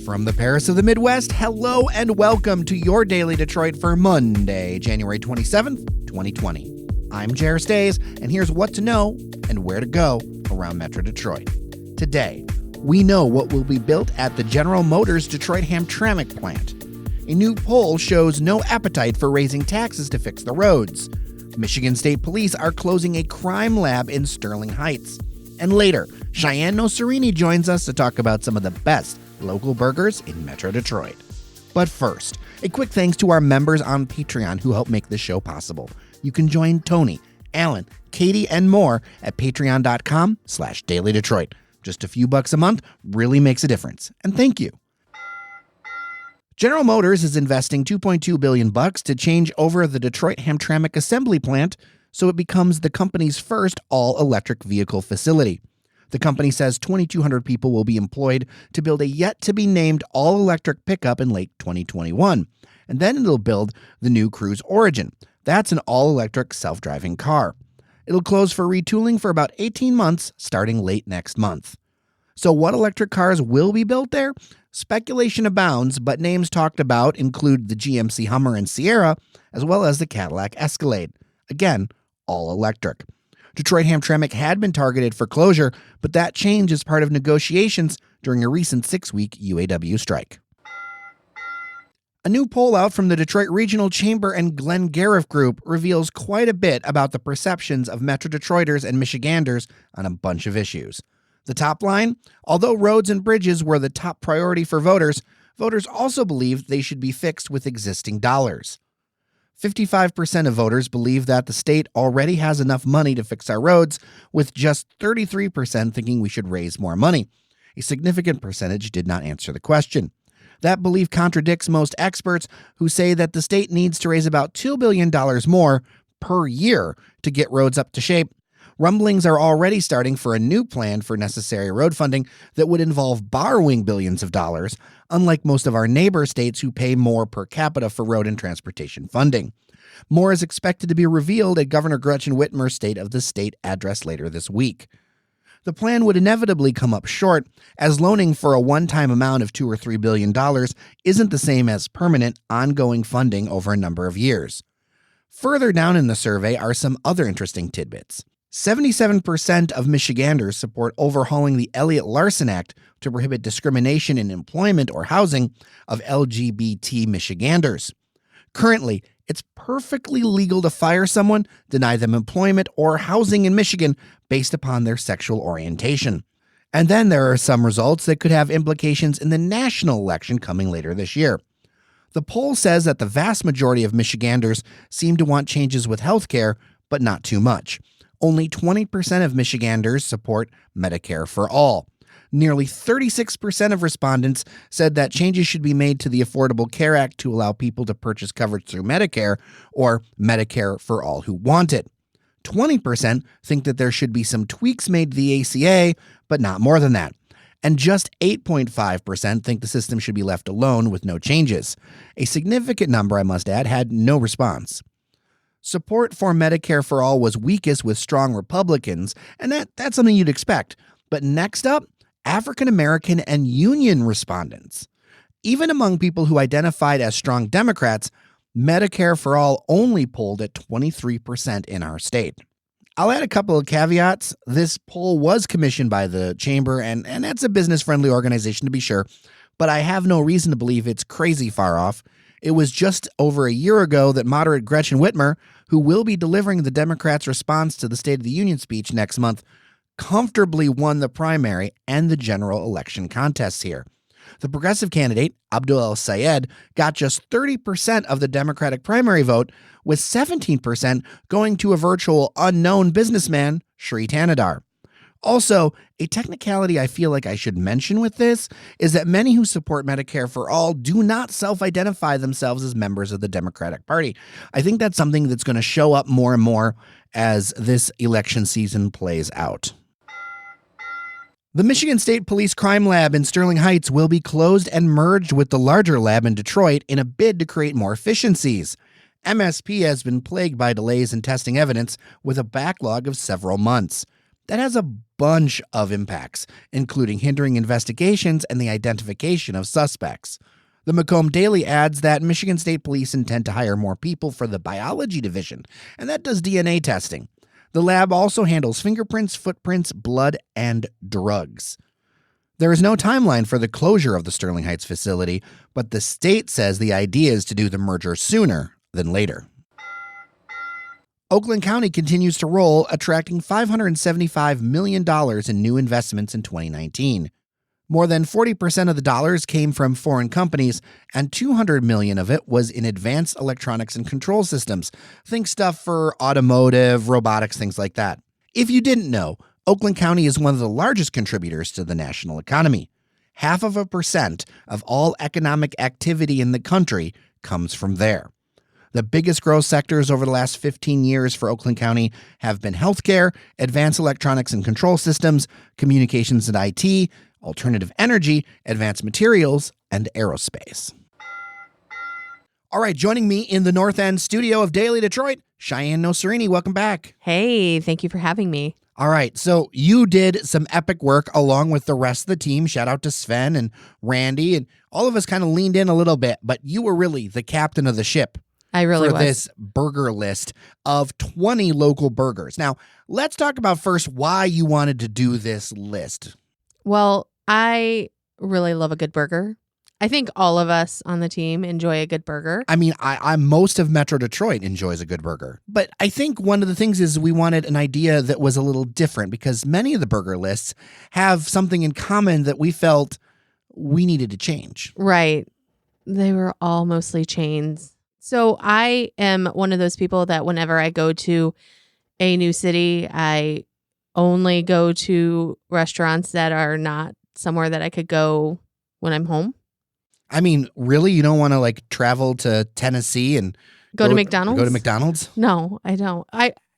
From the Paris of the Midwest, hello and welcome to your Daily Detroit for Monday, January 27th, 2020. I'm Jer Stays, and here's what to know and where to go around Metro Detroit. Today, we know what will be built at the General Motors Detroit Hamtramck plant. A new poll shows no appetite for raising taxes to fix the roads. Michigan State Police are closing a crime lab in Sterling Heights. And later, Shianne Nocerini joins us to talk about some of the best local burgers in Metro Detroit. But first, a quick thanks to our members on Patreon who help make this show possible. You can join Tony, Alan, Katie, and more at patreon.com/dailydetroit. Just a few bucks a month really makes a difference. And thank you. General Motors is investing $2.2 billion to change over the Detroit Hamtramck assembly plant so it becomes the company's first all-electric vehicle facility. The company says 2,200 people will be employed to build a yet-to-be-named all-electric pickup in late 2021. And then it'll build the new Cruise Origin. That's an all-electric self-driving car. It'll close for retooling for about 18 months, starting late next month. So what electric cars will be built there? Speculation abounds, but names talked about include the GMC Hummer and Sierra, as well as the Cadillac Escalade. Again, all electric. Detroit Hamtramck had been targeted for closure, but that change is part of negotiations during a recent 6-week UAW strike. A new poll out from the Detroit Regional Chamber and Glenn Gariff Group reveals quite a bit about the perceptions of Metro Detroiters and Michiganders on a bunch of issues. The top line, although roads and bridges were the top priority for voters, voters also believed they should be fixed with existing dollars. 55% of voters believe that the state already has enough money to fix our roads, with just 33% thinking we should raise more money. A significant percentage did not answer the question. That belief contradicts most experts who say that the state needs to raise about $2 billion more per year to get roads up to shape. Rumblings are already starting for a new plan for necessary road funding that would involve borrowing billions of dollars, unlike most of our neighbor states who pay more per capita for road and transportation funding. More is expected to be revealed at Governor Gretchen Whitmer's State of the State address later this week. The plan would inevitably come up short, as loaning for a one-time amount of $2 or $3 billion isn't the same as permanent, ongoing funding over a number of years. Further down in the survey are some other interesting tidbits. 77% of Michiganders support overhauling the Elliott-Larsen Act to prohibit discrimination in employment or housing of LGBT Michiganders. Currently, it's perfectly legal to fire someone, deny them employment or housing in Michigan based upon their sexual orientation. And then there are some results that could have implications in the national election coming later this year. The poll says that the vast majority of Michiganders seem to want changes with health care, but not too much. Only 20% of Michiganders support Medicare for all. Nearly 36% of respondents said that changes should be made to the Affordable Care Act to allow people to purchase coverage through Medicare, or Medicare for all who want it. 20% think that there should be some tweaks made to the ACA, but not more than that. And just 8.5% think the system should be left alone with no changes. A significant number, I must add, had no response. Support for Medicare for all was weakest with strong Republicans, and that's something you'd expect. But next up, African American and union respondents. Even among people who identified as strong Democrats, Medicare for all only polled at 23% in our state. I'll add a couple of caveats. This poll was commissioned by the Chamber, and that's a business-friendly organization to be sure, but I have no reason to believe it's crazy far off. It was just over a year ago that moderate Gretchen Whitmer, who will be delivering the Democrats' response to the State of the Union speech next month, comfortably won the primary and the general election contests here. The progressive candidate, Abdul El-Sayed, got just 30% of the Democratic primary vote, with 17% going to a virtual unknown businessman, Shri Tanadar. Also, a technicality I feel like I should mention with this is that many who support Medicare for all do not self-identify themselves as members of the Democratic Party. I think that's something that's going to show up more and more as this election season plays out. The Michigan State Police Crime Lab in Sterling Heights will be closed and merged with the larger lab in Detroit in a bid to create more efficiencies. MSP has been plagued by delays in testing evidence with a backlog of several months. That has a bunch of impacts, including hindering investigations and the identification of suspects. The Macomb Daily adds that Michigan State Police intend to hire more people for the biology division, and that does DNA testing. The lab also handles fingerprints, footprints, blood, and drugs. There is no timeline for the closure of the Sterling Heights facility, but the state says the idea is to do the merger sooner than later. Oakland County continues to roll, attracting $575 million in new investments in 2019. More than 40% of the dollars came from foreign companies, and $200 million of it was in advanced electronics and control systems. Think stuff for automotive, robotics, things like that. If you didn't know, Oakland County is one of the largest contributors to the national economy. 0.5% of all economic activity in the country comes from there. The biggest growth sectors over the last 15 years for Oakland County have been healthcare, advanced electronics and control systems, communications and IT, alternative energy, advanced materials, and aerospace. All right, joining me in the North End studio of Daily Detroit, Shianne Nocerini. Welcome back. Hey, thank you for having me. All right, so you did some epic work along with the rest of the team. Shout out to Sven and Randy, and all of us kind of leaned in a little bit, but you were really the captain of the ship. I really for was. This burger list of 20 local burgers. Now, let's talk about first why you wanted to do this list. Well, I really love a good burger. I think all of us on the team enjoy a good burger. I mean, I'm most of Metro Detroit enjoys a good burger. But I think one of the things is we wanted an idea that was a little different because many of the burger lists have something in common that we felt we needed to change. Right. They were all mostly chains. So I am one of those people that whenever I go to a new city, I only go to restaurants that are not somewhere that I could go when I'm home. I mean, really? You don't want to like travel to Tennessee and go to McDonald's? Go to McDonald's? No, I don't.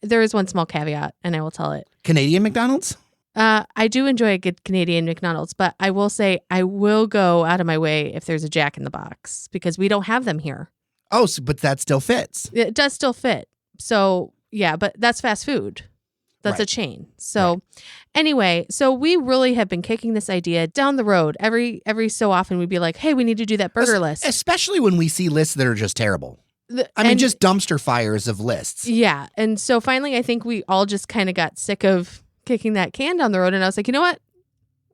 There is one small caveat, and I will tell it. Canadian McDonald's? I do enjoy a good Canadian McDonald's, but I will say I will go out of my way if there's a Jack in the Box because we don't have them here. Oh, but that still fits. It does still fit. So, yeah, but that's fast food. That's right. a chain. So, anyway, so we really have been kicking this idea down the road. Every so often we'd be like, hey, we need to do that burger list. Especially when we see lists that are just terrible. I mean, just dumpster fires of lists. Yeah. And so finally, I think we all just kind of got sick of kicking that can down the road. And I was like, you know what?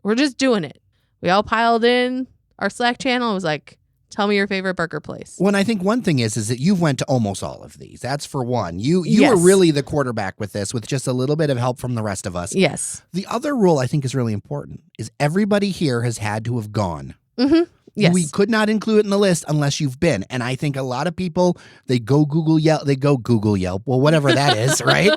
We're just doing it. We all piled in our Slack channel. It was like, tell me your favorite burger place. Well, I think one thing is that you went to almost all of these. That's for one. You Yes. were really the quarterback with this, with just a little bit of help from the rest of us. Yes. The other rule I think is really important is everybody here has had to have gone. Mm-hmm. Yes. We could not include it in the list unless you've been. And I think a lot of people, they go Google Yelp, well, whatever that is, right?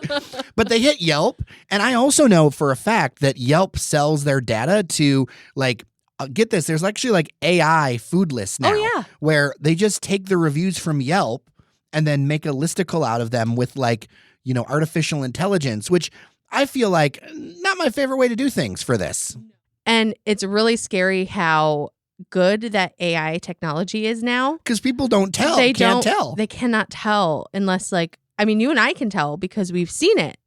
But they hit Yelp. And I also know for a fact that Yelp sells their data to like, get this, there's actually like AI food lists now. Oh, yeah. Where they just take the reviews from Yelp and then make a listicle out of them with like, you know, artificial intelligence, which I feel like not my favorite way to do things for this. And it's really scary how good that AI technology is now. Because people don't tell. They can't tell. They cannot tell unless like, I mean, you and I can tell because we've seen it.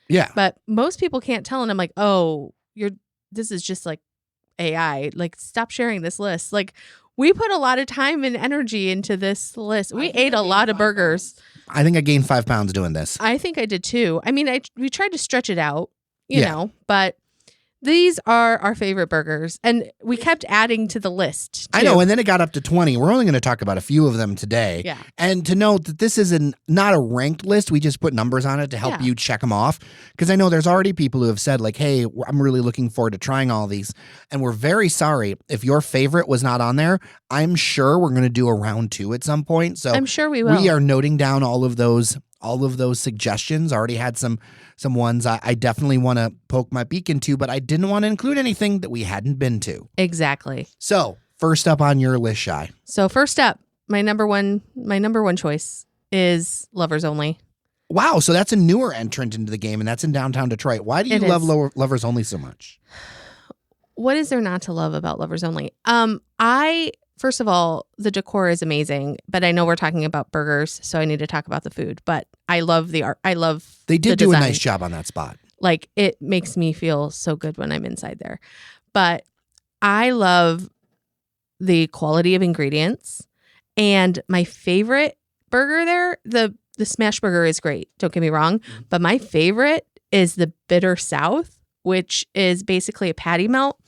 Yeah. But most people can't tell. And I'm like, oh, this is just like AI. Like, stop sharing this list. Like, we put a lot of time and energy into this list. We ate a lot of burgers. I think I gained 5 pounds doing this. I think I did too. I mean, we tried to stretch it out, you know, but these are our favorite burgers. And we kept adding to the list, too. I know. And then it got up to 20. We're only going to talk about a few of them today. Yeah. And to note that this is not a ranked list. We just put numbers on it to help you check them off. Because I know there's already people who have said like, hey, I'm really looking forward to trying all these. And we're very sorry if your favorite was not on there. I'm sure we're going to do a round 2 at some point. So I'm sure we will. We are noting down all of those suggestions. Already had some ones I definitely want to poke my beak into, but I didn't want to include anything that we hadn't been to. Exactly. So first up on your list, Shy. So first up, my number one choice is Lovers Only. Wow. So that's a newer entrant into the game, and that's in downtown Detroit. Why do you love Lovers Only so much? What is there not to love about Lovers Only? First of all, the decor is amazing, but I know we're talking about burgers, so I need to talk about the food. But I love the art. I love They did the do a design. nice job on that spot. Like, it makes me feel so good when I'm inside there. But I love the quality of ingredients. And my favorite burger there, the smash burger is great. Don't get me wrong. But my favorite is the Bitter South, which is basically a patty melt,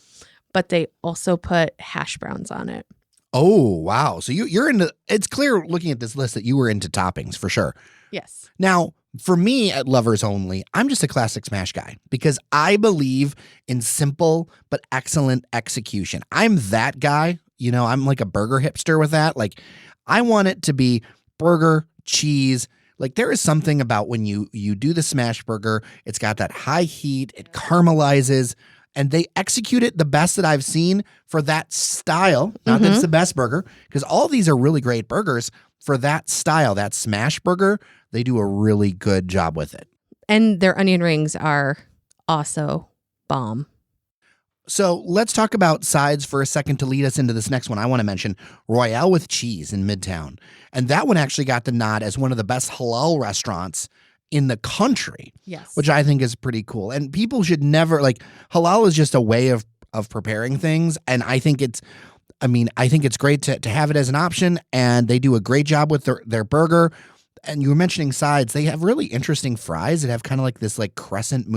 but they also put hash browns on it. Oh, wow. So you're into, it's clear looking at this list that you were into toppings for sure. Yes. Now, for me at Lovers Only, I'm just a classic smash guy because I believe in simple but excellent execution. I'm that guy. You know, I'm like a burger hipster with that. Like, I want it to be burger, cheese. Like, there is something about when you do the smash burger, it's got that high heat, it caramelizes, and they execute it the best that I've seen for that style. Not that it's the best burger, because all these are really great burgers. For that style, that smash burger, they do a really good job with it. And their onion rings are also bomb. So let's talk about sides for a second to lead us into this next one. I want to mention Royale with Cheese in Midtown. And that one actually got the nod as one of the best halal restaurants in the country. Yes. Which I think is pretty cool. And people should never, like, halal is just a way of preparing things. And I think it's great to have it as an option. And they do a great job with their burger. And you were mentioning sides. They have really interesting fries that have kind of like this crescent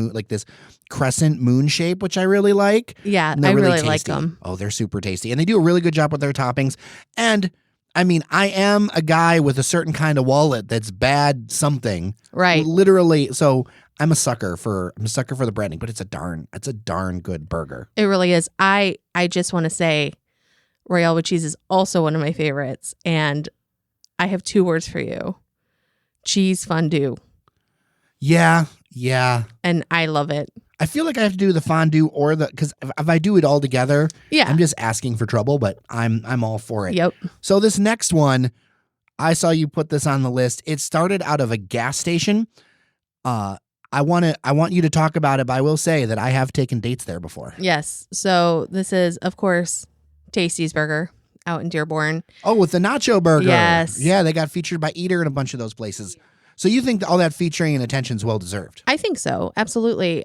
moon shape, which I really like. Yeah, I really like them. Oh, they're super tasty. And they do a really good job with their toppings. And I mean, I am a guy with a certain kind of wallet that's bad something. Right. Literally. So I'm a sucker for the branding, but it's a darn good burger. It really is. I just want to say Royale with Cheese is also one of my favorites. And I have 2 words for you. Cheese fondue. Yeah. And I love it. I feel like I have to do the fondue because if I do it all together, yeah, I'm just asking for trouble, but I'm all for it. Yep. So this next one, I saw you put this on the list. It started out of a gas station. I want you to talk about it, but I will say that I have taken dates there before. Yes. So this is, of course, Tasty's Burger out in Dearborn. Oh, with the nacho burger. Yes. Yeah, they got featured by Eater and a bunch of those places. So you think all that featuring and attention is well deserved? I think so. Absolutely.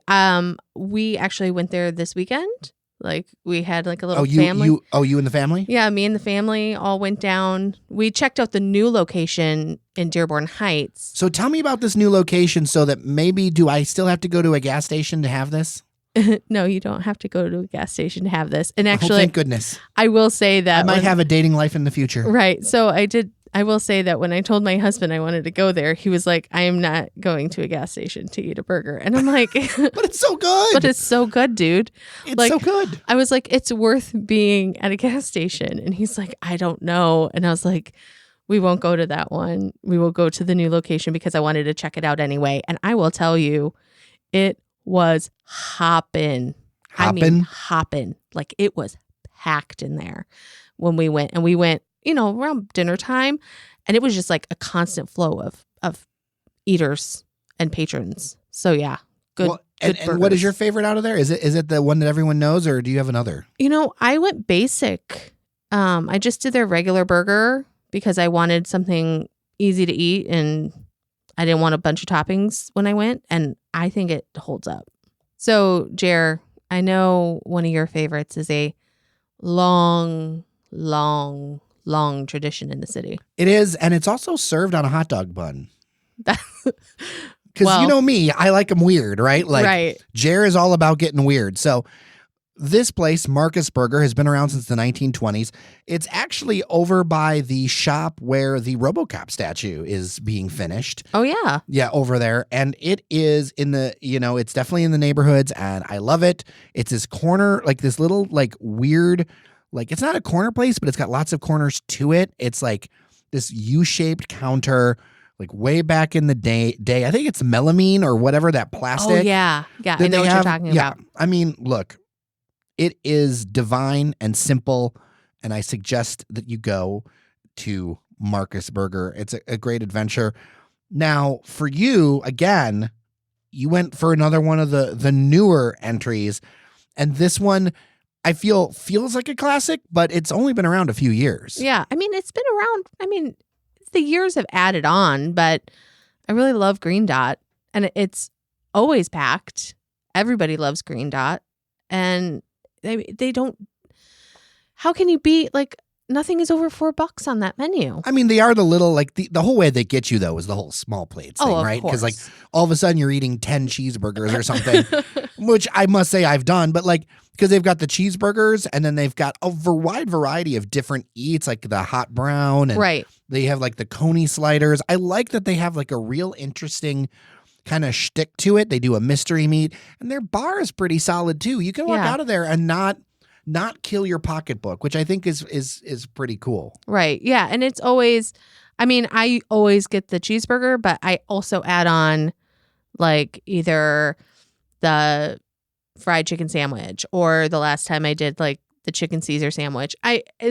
We actually went there this weekend. Like, we had like a little family. You and the family? Yeah, me and the family all went down. We checked out the new location in Dearborn Heights. So tell me about this new location so that maybe do I still have to go to a gas station to have this? No, you don't have to go to a gas station to have this. And actually, thank goodness. I will say that I might have a dating life in the future. Right. So I will say that when I told my husband I wanted to go there, he was like, I am not going to a gas station to eat a burger. And I'm like, but it's so good. But it's so good, dude. It's so good. I was like, it's worth being at a gas station. And he's like, I don't know. And I was like, we won't go to that one. We will go to the new location because I wanted to check it out anyway. And I will tell you, it was hopping. I mean, hopping. Like, it was packed in there when we went. And we went, around dinner time. And it was just like a constant flow of eaters and patrons. So, yeah, good. Well, and what is your favorite out of there? Is it the one that everyone knows, or do you have another? I went basic. I just did their regular burger because I wanted something easy to eat and I didn't want a bunch of toppings when I went, and I think it holds up. So, Jer, I know one of your favorites is a long tradition in the city. It is, and it's also served on a hot dog bun. Because you know me, I like them weird, right? Like, right. Jer is all about getting weird. So this place, Marcus Burger, has been around since the 1920s. It's actually over by the shop where the RoboCop statue is being finished. Oh, yeah. Yeah, over there. And it is in the, it's definitely in the neighborhoods, and I love it. It's this corner, like this little, like, weird, like, it's not a corner place, but it's got lots of corners to it. It's like this U-shaped counter, like way back in the day. I think it's melamine or whatever, that plastic. Oh, yeah. Yeah, I know what you're talking about. I mean, look. It is divine and simple, and I suggest that you go to Marcus Burger. It's a great adventure. Now, for you, again, you went for another one of the newer entries, and this one, I feel, feels like a classic, but it's only been around a few years. Yeah, I mean, it's been around. I mean, the years have added on, but I really love Green Dot, and it's always packed. everybody loves Green Dot, and they don't. How can you beat nothing is over $4 on that menu? I mean, they are the little, the whole way they get you, though, is the whole small plates thing, right? Because, all of a sudden you're eating 10 cheeseburgers or something, which I must say I've done. But, because they've got the cheeseburgers and then they've got a wide variety of different eats, like the hot brown. And right. They have, the coney sliders. I like that they have, a real interesting kind of shtick to it. They do a mystery meat. And their bar is pretty solid, too. You can walk out of there and not kill your pocketbook, which I think is pretty cool. Right. Yeah. And it's always, I always get the cheeseburger, but I also add on either the fried chicken sandwich, or the last time I did the chicken Caesar sandwich.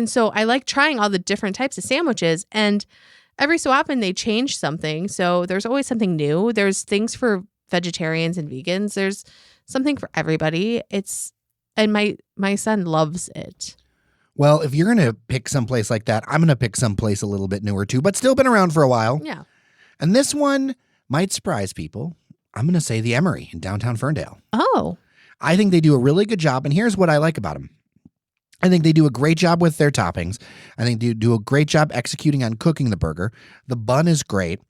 So I like trying all the different types of sandwiches, and every so often they change something. So there's always something new. There's things for vegetarians and vegans. There's something for everybody. And my son loves it. Well, if you're going to pick someplace like that, I'm going to pick someplace a little bit newer too, but still been around for a while. Yeah. And this one might surprise people. I'm going to say the Emery in downtown Ferndale. Oh. I think they do a really good job, and here's what I like about them. I think they do a great job with their toppings. I think they do a great job executing on cooking the burger. The bun is great,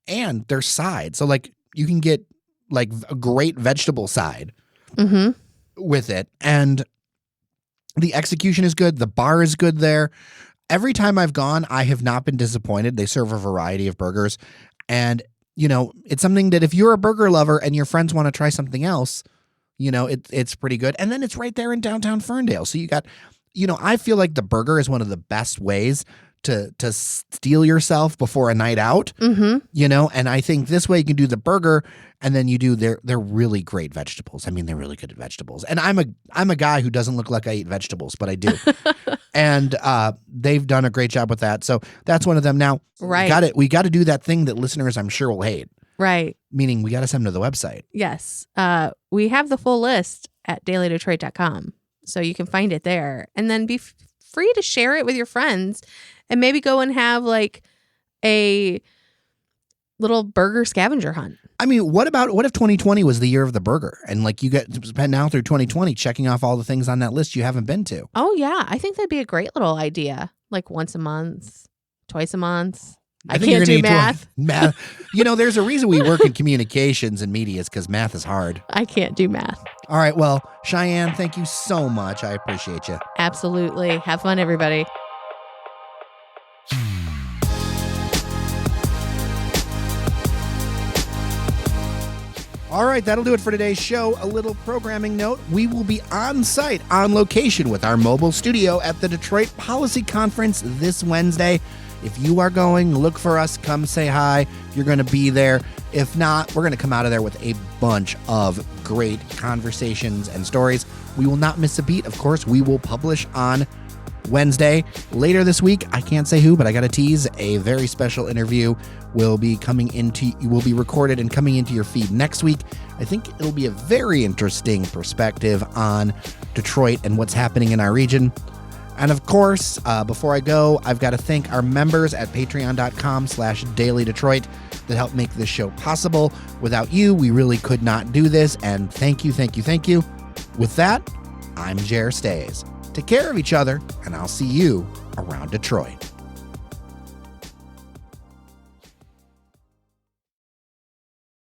and their side. So, you can get, a great vegetable side. Mm-hmm. With it, and the execution is good. The bar is good there. Every time I've gone, I have not been disappointed. They serve a variety of burgers, and it's something that if you're a burger lover and your friends want to try something else, it's pretty good. And then it's right there in downtown Ferndale, so you got, I feel like the burger is one of the best ways to steal yourself before a night out. Mm-hmm. And I think this way you can do the burger, and then you do they're really great vegetables. I mean, they're really good at vegetables. And I'm a guy who doesn't look like I eat vegetables, but I do. And they've done a great job with that. So that's one of them. Now, right. We got to do that thing that listeners I'm sure will hate. Right. Meaning we got to send them to the website. Yes. We have the full list at dailydetroit.com. So you can find it there, and then be free to share it with your friends, and maybe go and have a little burger scavenger hunt. I mean, what if 2020 was the year of the burger, and you get spent now through 2020 checking off all the things on that list you haven't been to? Oh yeah, I think that'd be a great little idea. Once a month, twice a month. I can't do math. Math. There's a reason we work in communications and media, is because math is hard. I can't do math. All right. Well, Shianne, thank you so much. I appreciate you. Absolutely. Have fun, everybody. All right, that'll do it for today's show. A little programming note. We will be on site, on location with our mobile studio at the Detroit Policy Conference this Wednesday. If you are going, look for us. Come say hi. You're going to be there. If not, we're going to come out of there with a bunch of great conversations and stories. We will not miss a beat. Of course, we will publish on Wednesday. Later this week, I can't say who, but I got to tease, a very special interview will be recorded and coming into your feed next week. I think it'll be a very interesting perspective on Detroit and what's happening in our region. And of course, before I go, I've got to thank our members at patreon.com/dailydetroit that help make this show possible. Without you, we really could not do this. And thank you, thank you, thank you. With that, I'm Jer Stays. Take care of each other, and I'll see you around Detroit.